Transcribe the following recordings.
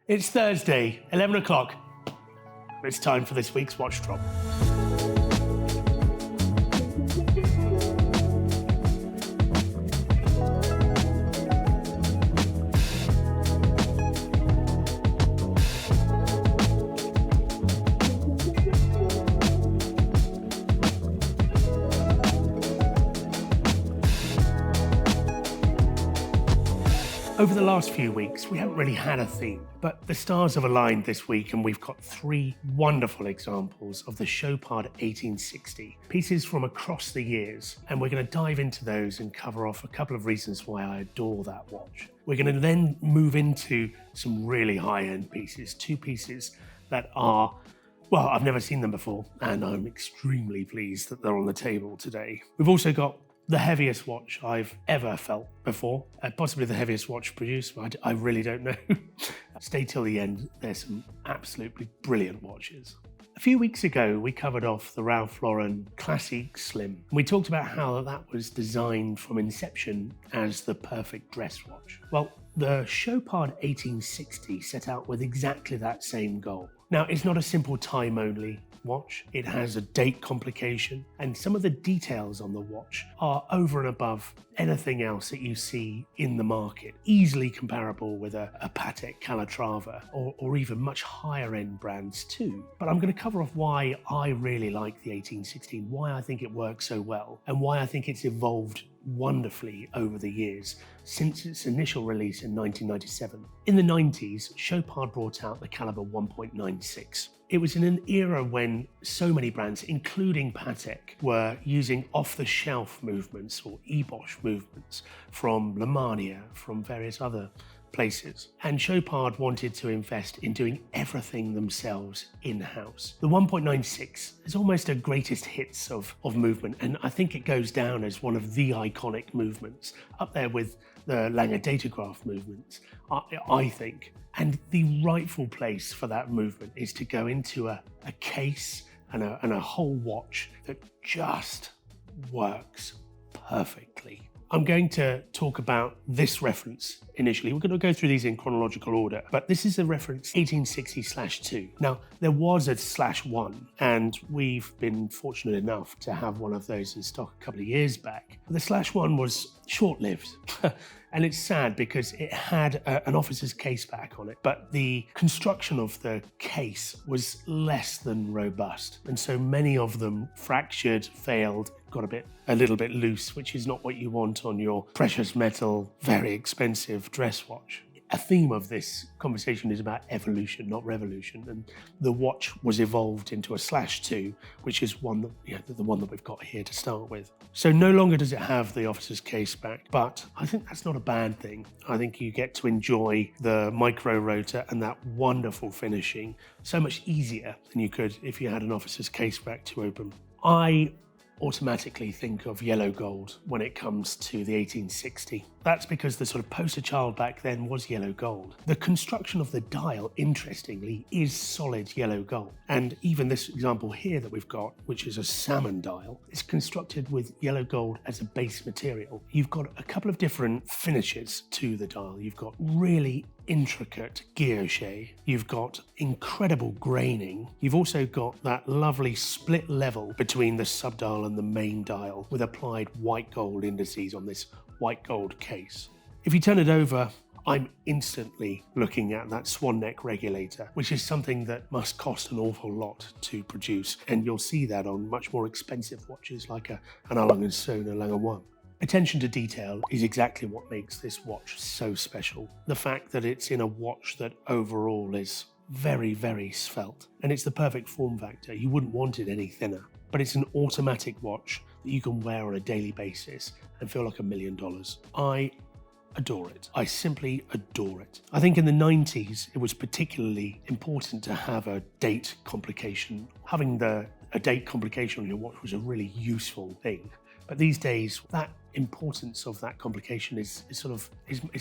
It's Thursday, 11 o'clock. It's time for this week's Watch Drop. Over the last few weeks, we haven't really had a theme, but the stars have aligned this week and we've got three wonderful examples of the Chopard 1860, pieces from across the years, and we're going to dive into those and cover off a couple of reasons why I adore that watch. We're going to then move into some really high-end pieces, two pieces that are, well, I've never seen them before, and I'm extremely pleased that they're on the table today. We've also got the heaviest watch I've ever felt before, possibly the heaviest watch produced, but I really don't know. Stay till the end, there's some absolutely brilliant watches. A few weeks ago, we covered off the Ralph Lauren Classic Slim. We talked about how that was designed from inception as the perfect dress watch. Well, the Chopard 1860 set out with exactly that same goal. Now, it's not a simple time-only watch. It has a date complication, and some of the details on the watch are over and above anything else that you see in the market, easily comparable with a Patek Calatrava or even much higher end brands too. But I'm going to cover off why I really like the 1816, why I think it works so well, and why I think it's evolved wonderfully over the years since its initial release in 1997. In the 90s, Chopard brought out the caliber 1.96. It was in an era when so many brands, including Patek, were using off-the-shelf movements or EBOSH movements from Lemania, from various other places. And Chopard wanted to invest in doing everything themselves in-house. The 1.96 is almost a greatest hits of movement, and I think it goes down as one of the iconic movements, up there with the Lange datograph movements, I think. And the rightful place for that movement is to go into a case and a whole watch that just works perfectly. I'm going to talk about this reference initially. We're going to go through these in chronological order, but this is a reference 1860/2. Now, there was a /1, and we've been fortunate enough to have one of those in stock a couple of years back. The /1 was short-lived. And it's sad because it had an officer's case back on it, but the construction of the case was less than robust. And so many of them fractured, failed, got a little bit loose, which is not what you want on your precious metal, very expensive dress watch. A theme of this conversation is about evolution, not revolution, and the watch was evolved into a /2, which is the one that we've got here to start with. So no longer does it have the officer's case back, but I think that's not a bad thing. I think you get to enjoy the micro rotor and that wonderful finishing so much easier than you could if you had an officer's case back to open. I automatically think of yellow gold when it comes to the 1860. That's because the sort of poster child back then was yellow gold. The construction of the dial, interestingly, is solid yellow gold. And even this example here that we've got, which is a salmon dial, is constructed with yellow gold as a base material. You've got a couple of different finishes to the dial. You've got really intricate guilloche. You've got incredible graining. You've also got that lovely split level between the subdial and the main dial with applied white gold indices on this white gold case. If you turn it over, I'm instantly looking at that swan neck regulator, which is something that must cost an awful lot to produce. And you'll see that on much more expensive watches like an A. Lange & Söhne Lange 1. Attention to detail is exactly what makes this watch so special. The fact that it's in a watch that overall is very, very svelte. And it's the perfect form factor. You wouldn't want it any thinner. But it's an automatic watch that you can wear on a daily basis and feel like $1 million. I adore it. I simply adore it. I think in the 90s, it was particularly important to have a date complication. Having a date complication on your watch was a really useful thing. But these days, that importance of that complication is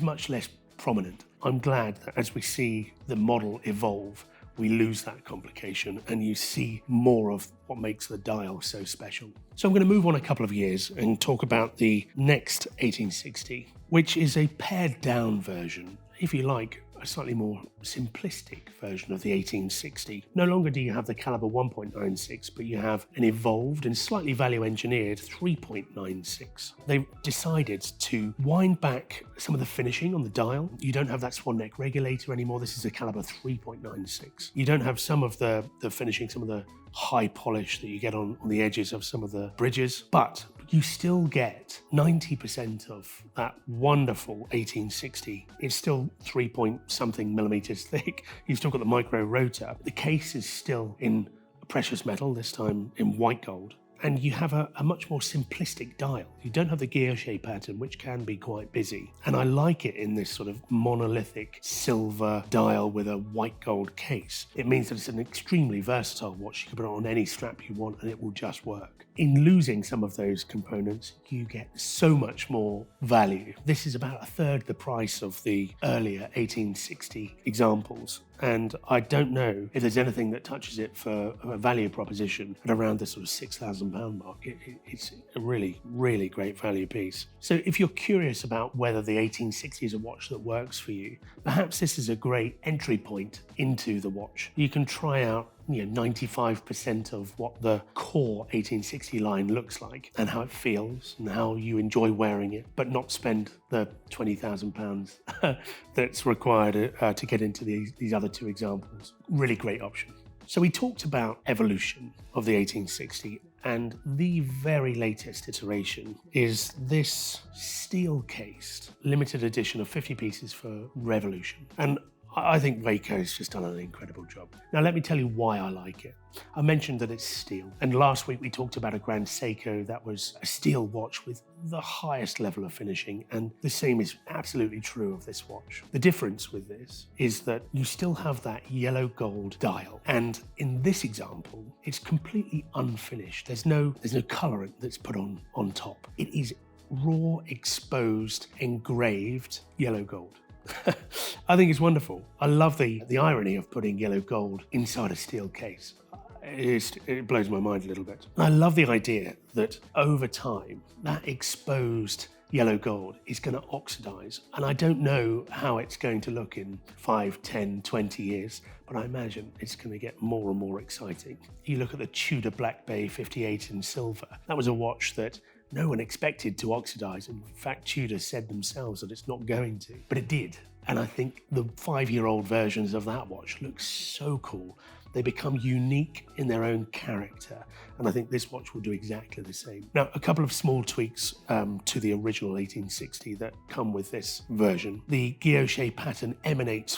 much less prominent. I'm glad that as we see the model evolve, we lose that complication and you see more of what makes the dial so special. So I'm going to move on a couple of years and talk about the next 1860, which is a pared down version, if you like, a slightly more simplistic version of the 1860. No longer do you have the caliber 1.96, but you have an evolved and slightly value-engineered 3.96. They've decided to wind back some of the finishing on the dial. You don't have that swan neck regulator anymore. This is a caliber 3.96. You don't have some of the finishing, some of the high polish that you get on the edges of some of the bridges, but you still get 90% of that wonderful 1860. It's still 3-point-something millimeters thick. You've still got the micro rotor. The case is still in precious metal, this time in white gold. And you have a much more simplistic dial. You don't have the guilloche pattern, which can be quite busy. And I like it in this sort of monolithic silver dial with a white gold case. It means that it's an extremely versatile watch. You can put it on any strap you want and it will just work. In losing some of those components, you get so much more value. This is about a third the price of the earlier 1860 examples. And I don't know if there's anything that touches it for a value proposition at around the sort of £6,000 mark. It's a really, really great value piece. So if you're curious about whether the 1860 is a watch that works for you, perhaps this is a great entry point into the watch. You can try out 95% of what the core 1860 line looks like and how it feels and how you enjoy wearing it, but not spend the £20,000 that's required to get into these other two examples. Really great option. So we talked about evolution of the 1860, and the very latest iteration is this steel-cased limited edition of 50 pieces for Revolution. And I think Waco's just done an incredible job. Now, let me tell you why I like it. I mentioned that it's steel, and last week we talked about a Grand Seiko that was a steel watch with the highest level of finishing, and the same is absolutely true of this watch. The difference with this is that you still have that yellow gold dial, and in this example, it's completely unfinished. There's no colorant that's put on top. It is raw, exposed, engraved yellow gold. I think it's wonderful. I love the irony of putting yellow gold inside a steel case. It blows my mind a little bit. I love the idea that over time, that exposed yellow gold is going to oxidize. And I don't know how it's going to look in 5, 10, 20 years, but I imagine it's going to get more and more exciting. You look at the Tudor Black Bay 58 in silver. That was a watch that no one expected to oxidize. In fact, Tudor said themselves that it's not going to, but it did. And I think the 5-year-old versions of that watch look so cool. They become unique in their own character. And I think this watch will do exactly the same. Now, a couple of small tweaks to the original 1860 that come with this version. The guilloche pattern emanates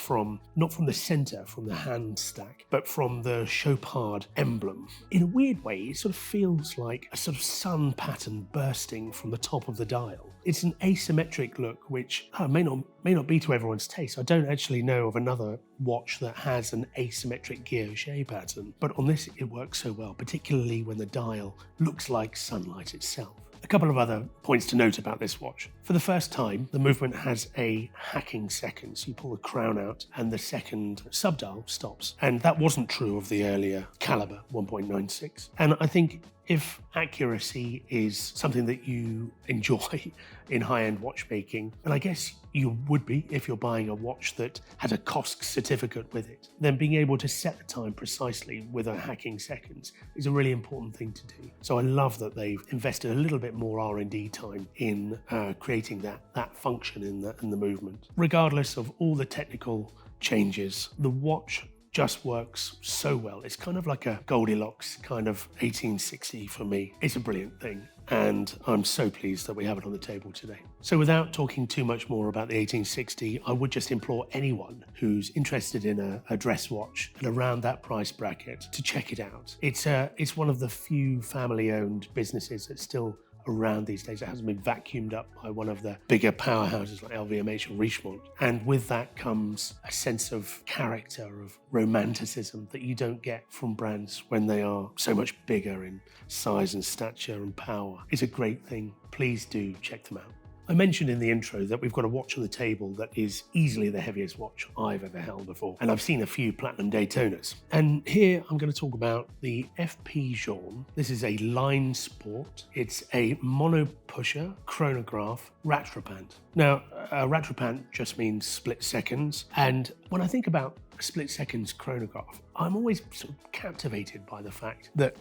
not from the center, from the hand stack, but from the Chopard emblem. In a weird way, it sort of feels like a sort of sun pattern bursting from the top of the dial. It's an asymmetric look, which may not be to everyone's taste. I don't actually know of another watch that has an asymmetric guilloche pattern, but on this it works so well, particularly when the dial looks like sunlight itself. A couple of other points to note about this watch. For the first time, the movement has a hacking second, so you pull the crown out and the second subdial stops. And that wasn't true of the earlier caliber 1.96. And I think if accuracy is something that you enjoy in high-end watchmaking, and I guess you would be if you're buying a watch that had a COSC certificate with it, then being able to set the time precisely with a hacking seconds is a really important thing to do. So I love that they've invested a little bit more R&D time in creating that function in the movement. Regardless of all the technical changes, the watch just works so well. It's kind of like a Goldilocks kind of 1860 for me. It's a brilliant thing, and I'm so pleased that we have it on the table today. So without talking too much more about the 1860, I would just implore anyone who's interested in a dress watch and around that price bracket to check it out. It's one of the few family-owned businesses that's still around these days. It hasn't been vacuumed up by one of the bigger powerhouses like LVMH or Richemont. And with that comes a sense of character, of romanticism that you don't get from brands when they are so much bigger in size and stature and power. It's a great thing. Please do check them out. I mentioned in the intro that we've got a watch on the table that is easily the heaviest watch I've ever held before. And I've seen a few Platinum Daytonas. And here I'm going to talk about the F.P. Journe. This is a Linesport. It's a mono pusher chronograph Rattrapante. Now, Rattrapante just means split seconds. And when I think about a split seconds chronograph, I'm always sort of captivated by the fact that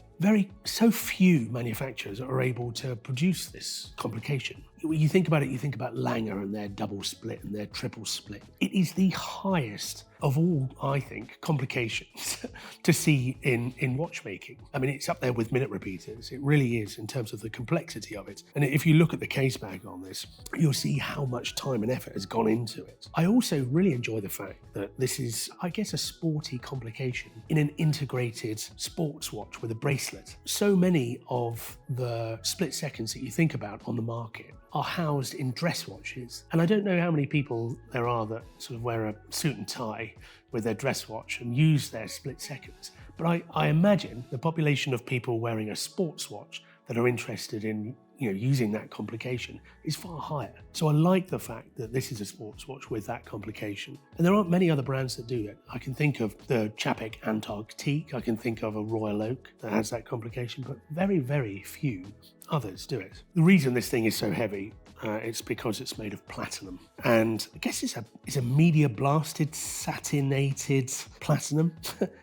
so few manufacturers are able to produce this complication. You think about it, you think about Lange and their double split and their triple split. It is the highest of all, I think, complications to see in watchmaking. I mean, it's up there with minute repeaters. It really is in terms of the complexity of it. And if you look at the case bag on this, you'll see how much time and effort has gone into it. I also really enjoy the fact that this is, I guess, a sporty complication in an integrated sports watch with a bracelet. So many of the split seconds that you think about on the market are housed in dress watches. And I don't know how many people there are that sort of wear a suit and tie with their dress watch and use their split seconds. But I imagine the population of people wearing a sports watch that are interested in using that complication is far higher. So I like the fact that this is a sports watch with that complication. And there aren't many other brands that do that. I can think of the Chapek Antarctique. I can think of a Royal Oak that has that complication, but very, very few others do it. The reason this thing is so heavy, it's because it's made of platinum. And I guess it's a media blasted, satinated platinum.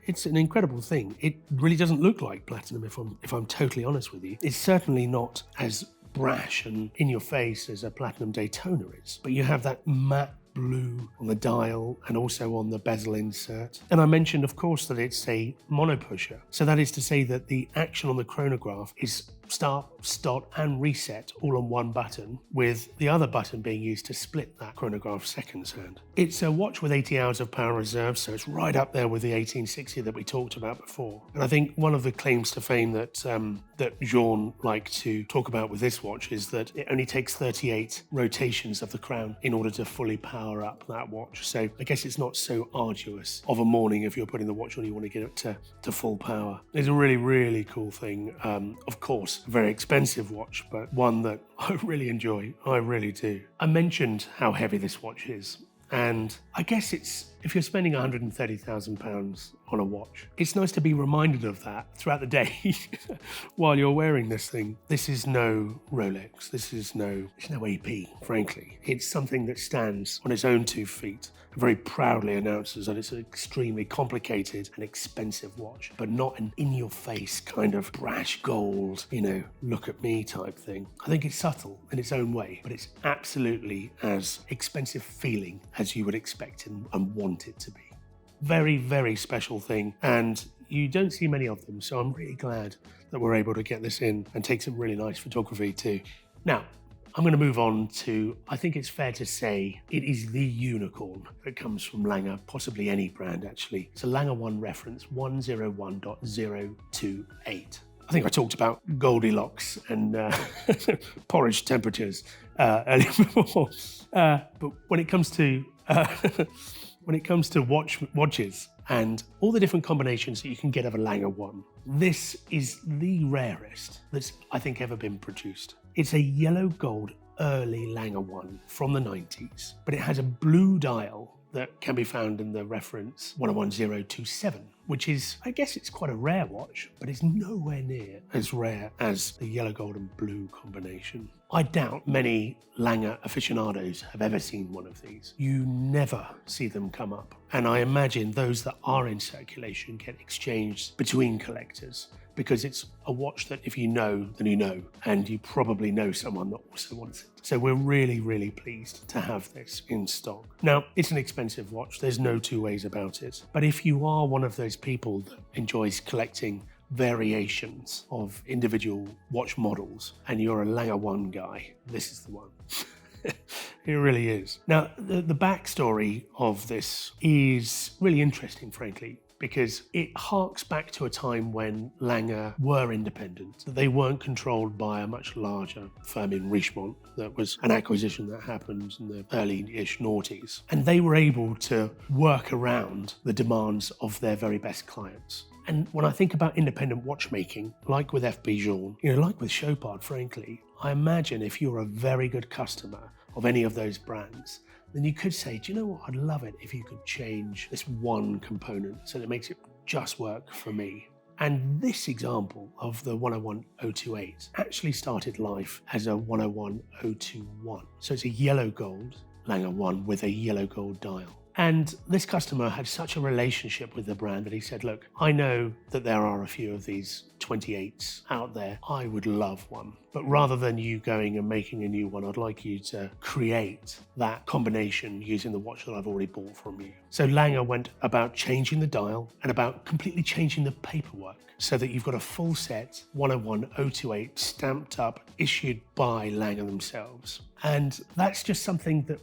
It's an incredible thing. It really doesn't look like platinum if I'm totally honest with you. It's certainly not as brash and in your face as a Platinum Daytona is, but you have that matte blue on the dial and also on the bezel insert. And I mentioned, of course, that it's a mono pusher. So that is to say that the action on the chronograph is start, stop, and reset all on one button, with the other button being used to split that chronograph seconds hand. It's a watch with 80 hours of power reserve, so it's right up there with the 1860 that we talked about before. And I think one of the claims to fame that Journe like to talk about with this watch is that it only takes 38 rotations of the crown in order to fully power up that watch. So I guess it's not so arduous of a morning if you're putting the watch on, you want to get it to full power. It's a really, really cool thing. Of course, a very expensive watch, but one that I really enjoy. I really do. I mentioned how heavy this watch is. And I guess if you're spending £130,000 on a watch, it's nice to be reminded of that throughout the day while you're wearing this thing. This is no Rolex. It's no AP, frankly. It's something that stands on its own 2 feet and very proudly announces that it's an extremely complicated and expensive watch, but not an in-your-face kind of brash gold, look at me type thing. I think it's subtle in its own way, but it's absolutely as expensive feeling as you would expect and want it to be. Very, very special thing, and you don't see many of them, so I'm really glad that we're able to get this in and take some really nice photography too. Now, I'm going to move on to, I think it's fair to say, it is the unicorn that comes from Lange, possibly any brand actually. It's a Lange 1 reference 101.028. I think I talked about Goldilocks and porridge temperatures earlier before. But when it comes to watches and all the different combinations that you can get of a Lange 1, this is the rarest that's I think ever been produced. It's a yellow gold early Lange 1 from the 90s, but it has a blue dial that can be found in the reference 101027, which is, I guess it's quite a rare watch, but it's nowhere near as rare as the yellow, gold and blue combination. I doubt many Lange aficionados have ever seen one of these. You never see them come up. And I imagine those that are in circulation get exchanged between collectors, because it's a watch that if you know, then you know, and you probably know someone that also wants it. So we're really, really pleased to have this in stock. Now, it's an expensive watch, there's no two ways about it. But if you are one of those people that enjoys collecting variations of individual watch models and you're a Lange 1 guy, this is the one. It really is. Now, the backstory of this is really interesting, frankly, because it harks back to a time when Lange were independent, that they weren't controlled by a much larger firm in Richemont. That was an acquisition that happened in the early-ish noughties. And they were able to work around the demands of their very best clients. And when I think about independent watchmaking, like with F.P. Journe, like with Chopard, frankly, I imagine if you're a very good customer of any of those brands, then you could say, do you know what, I'd love it if you could change this one component so that it makes it just work for me. And this example of the 101028 actually started life as a 101021. So it's a yellow gold Lange 1 with a yellow gold dial. And this customer had such a relationship with the brand that he said, look, I know that there are a few of these 28s out there. I would love one. But rather than you going and making a new one, I'd like you to create that combination using the watch that I've already bought from you. So Lange went about changing the dial and about completely changing the paperwork so that you've got a full set 101028 stamped up, issued by Lange themselves. And that's just something that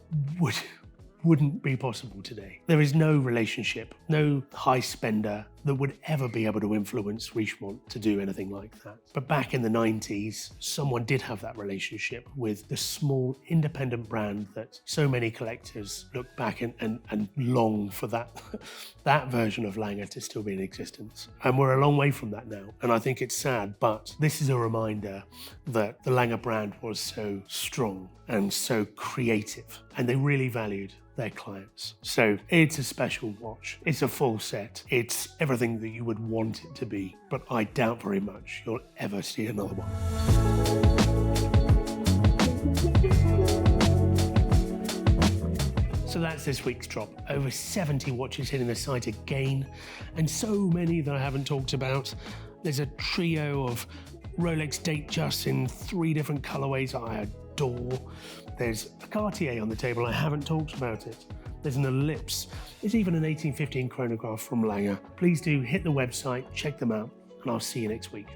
wouldn't be possible today. There is no relationship, no high spender that would ever be able to influence Richemont to do anything like that. But back in the 90s, someone did have that relationship with the small independent brand that so many collectors look back and long for that, that version of Lange to still be in existence. And we're a long way from that now. And I think it's sad, but this is a reminder that the Lange brand was so strong and so creative, and they really valued their clients. So it's a special watch. It's a full set. It's everything that you would want it to be, but I doubt very much you'll ever see another one. So that's this week's drop. Over 70 watches hitting the site again, and so many that I haven't talked about. There's a trio of Rolex Datejust in 3 different colorways I adore. There's a Cartier on the table, I haven't talked about it. There's an Ellipse. There's even an 1815 chronograph from Lange. Please do hit the website, check them out, and I'll see you next week.